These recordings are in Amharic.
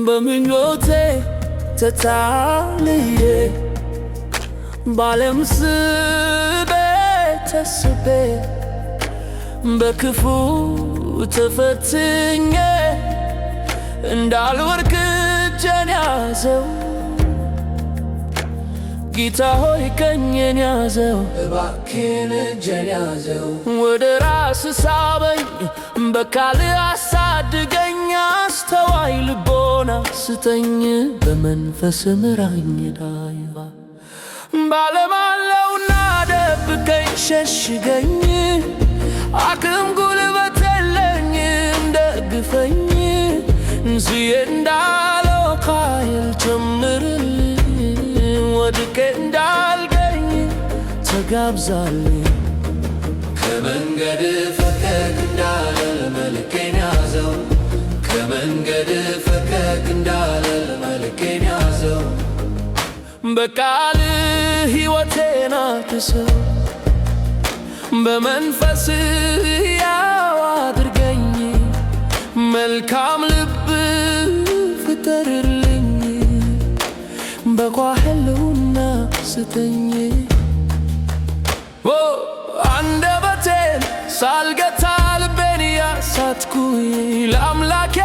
በምኞቴ ተታልዬ ባለም ስቤ ተስቤ በክፉ ተፈትኜ እንዳልወድቅ እጄን ያዘው ጌታ ሆይ ቀኜን ያዘው እባክህን እጄን ያዘው ወደ ራስህ ሳበኝ በቃልህ አሳድገኝ አስተዋይ ልቦና ስጠኝ በመንፈስ ምራኝ ዳይባ በዓለም አለውና ደብቀኝ ሸሽገኝ አቅም ጉልበት የለኝም ደግፈኝ ዝዬ እንዳልወድቅ ኃይል ጨምርልኝ ወድቄ እንዳልገኝ ተጋብዛልኝ ከመንገድ ፈቀቅ እንዳልል መልኬን ያዘው ከመንገድ ፈቀቅ እንዳልል መልኬን ያዘው በቃልህ ሕይወቴን አድሰው በመንፈስህ ሕያው አድርገኝ መልካም ልብ ፍጠርልኝ በኳህልውና ስጠኝ አንደበቴን ሳልገታ ልቤን ያሳትኩኝ ለአምላኬ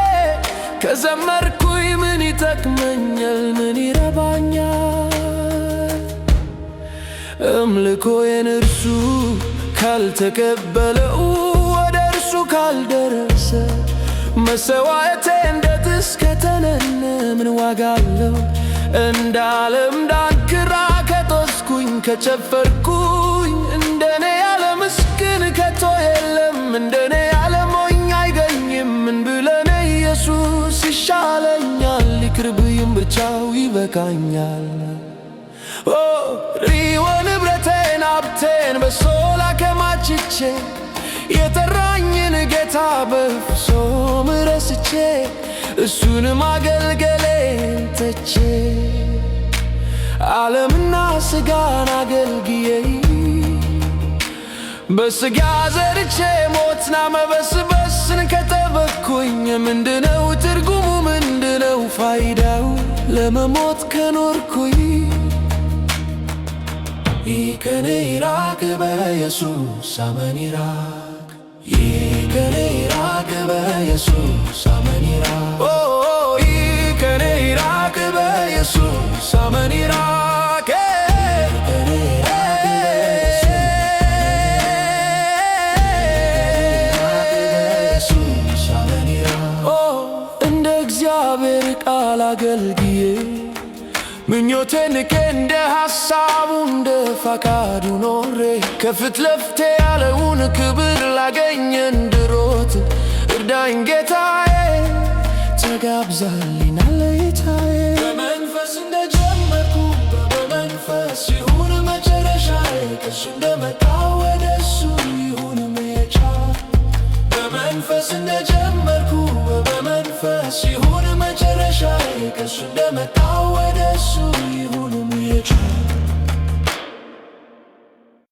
ከዘመርኩኝ ምን ይጠቅመኛል ምን ይረባኛል አምልኮዬን እርሱ ካልተቀበለው ወደ እርሱ ካልደረሰ መሰዋዕቴ እንደጥስ ከተነነ ምን ዋጋ አለው እንደ ዓለም ዳንክራ ከጦስኩኝ ከጨፈርኩኝ እንደኔ ያለ ምስኪን ከቶ የለም እንደኔ ያለ ሞኝ አይገኝም ምን ብለኔ ኢየሱስ ይሻለኛል ይቅርብኝ ብቻው ይበቃኛል ሪወ ንብረቴን ሀብቴን በሶላ ከማችቼ የጠራኝን ጌታ በፍጹም ረስቼ እሱን ማገልገሌን ትቼ ዓለምና ሥጋን አገልግዬ በሥጋ ዘርቼ ሞትና መበስበስን ከተበኩኝ ምንድነው ትርጉሙ ምንድነው ፋይዳው ለመሞት ከኖርኩኝ ይህ ከኔ ይራቅ በኢየሱስ አመን ይራቅ ይህ ከኔ ይራቅ በኢየሱስ አመን ይራቅ ይህ ከኔ ይራቅ በኢየሱስ አመን ይራቅ እንደ እግዚአብሔር ቃል አገልግዬ ምኞቴን ንቄ እንደ ሐሳቡ እንደ ፈቃዱ ኖሬ ከፊት ለፊቴ ያለውን ክብር ላገኝ እንድሮጥ እርዳኝ ጌታዬ ተጋብዛልኝ አለኝታዬ